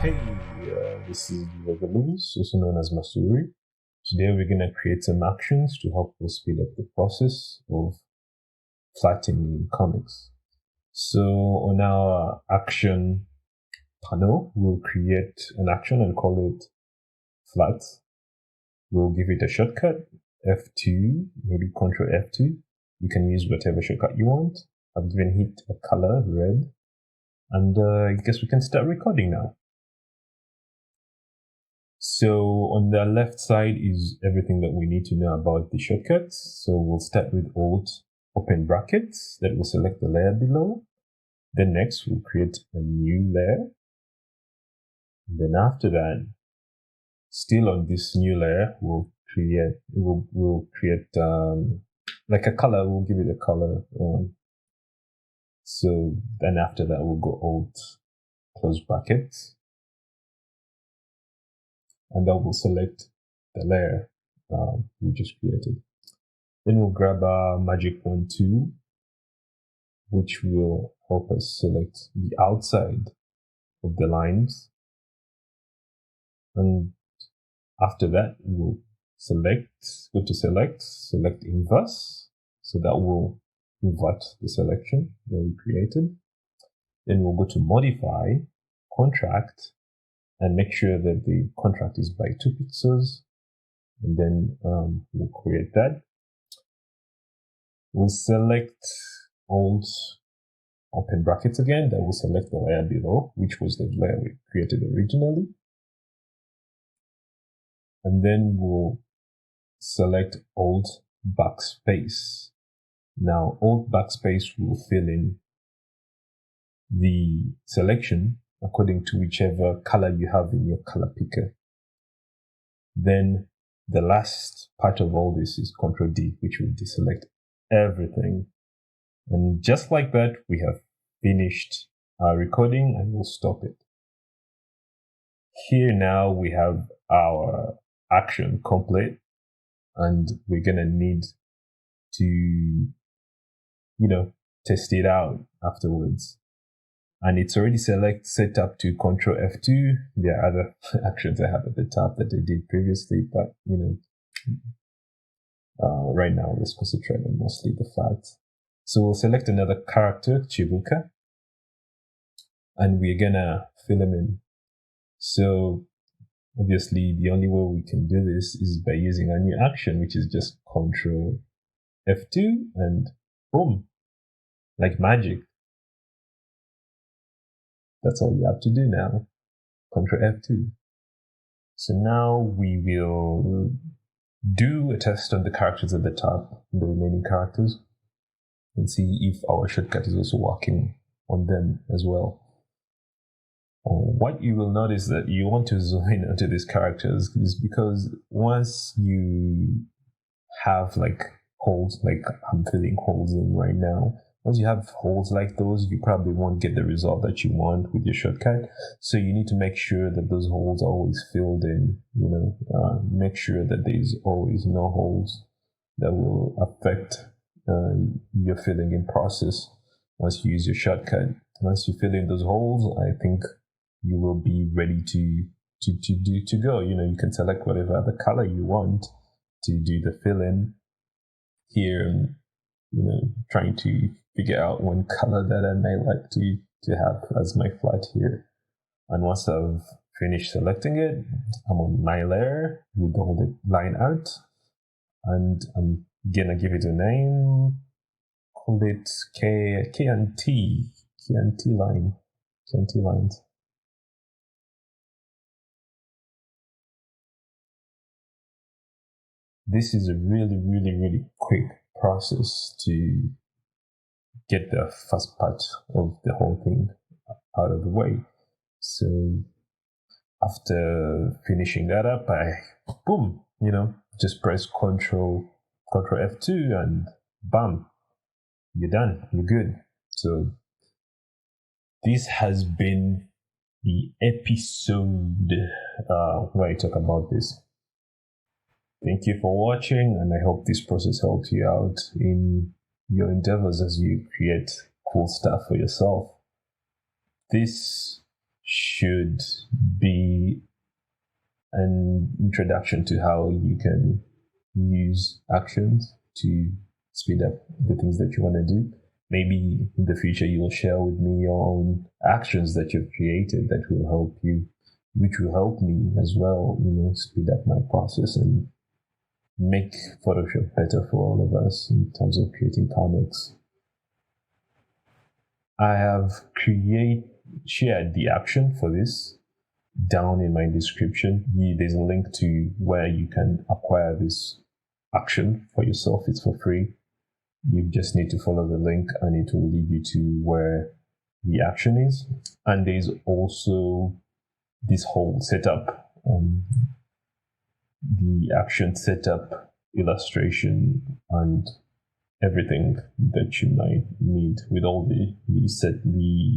Hey, this is Lewis, also known as Masuri. Today we're going to create some actions to help us speed up the process of flattening comics. So on our action panel, we'll create an action and call it flat. We'll give it a shortcut, F2, maybe Control F2. You can use whatever shortcut you want. I've given it a color, red. And I guess we can start recording now. So on the left side is everything that we need to know about the shortcuts. So we'll start with Alt, open brackets, that will select the layer below. Then next we'll create a new layer. And then after that, still on this new layer, we'll create like a color. We'll give it a color. So then after that, we'll go Alt, close brackets. And that will select the layer we just created. Then we'll grab our magic wand tool, which will help us select the outside of the lines. And after that, we'll go to select inverse. So that will invert the selection that we created. Then we'll go to modify, contract, and make sure that the contract is by 2 pixels. And then we'll create that. We'll select Alt, open brackets again. That will select the layer below, which was the layer we created originally. And then we'll select Alt backspace. Now, Alt backspace will fill in the selection according to whichever color you have in your color picker. Then the last part of all this is Ctrl D, which will deselect everything. And just like that, we have finished our recording and we'll stop it. Here now we have our action complete, and we're gonna need to, test it out afterwards. And it's already set up to Control F2. There are other actions I have at the top that I did previously, but right now let's concentrate on mostly the flat. So we'll select another character, Chibuka, and we're gonna fill him in. So obviously the only way we can do this is by using a new action, which is just Control F2 and boom, like magic. That's all you have to do now. Ctrl F2. So now we will do a test on the characters at the top, the remaining characters, and see if our shortcut is also working on them as well. What you will notice that you want to zoom in onto these characters is because once you have like holes, like I'm filling holes in right now, once you have holes like those, you probably won't get the result that you want with your shortcut. So you need to make sure that those holes are always filled in, make sure that there's always no holes that will affect your filling in process once you use your shortcut. Once you fill in those holes, I think you will be ready to go. You can select whatever other color you want to do the fill in here, trying to figure out one color that I may like to have as my flat here. And once I've finished selecting it, I'm on my layer with all the line out, and I'm gonna give it a name, call it K and T lines. This is a really, really, really quick process to get the first part of the whole thing out of the way. So after finishing that up, just press Control F2 and bam, you're done, you're good. So this has been the episode where I talk about this. Thank you for watching, and I hope this process helped you out in your endeavors as you create cool stuff for yourself. This should an introduction to how you can use actions to speed up the things that you want to do. Maybe in the future you'll share with me your own actions that you've created that will help you, which will help me as well, speed up my process and make Photoshop better for all of us in terms of creating comics. I have shared the action for this down in my description. There's a link to where you can acquire this action for yourself. It's for free. You just need to follow the link and it will lead you to where the action is. And there's also this whole setup, the action setup, illustration, and everything that you might need with all the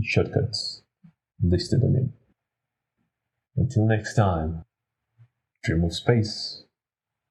shortcuts listed on it. Until next time, dream of space.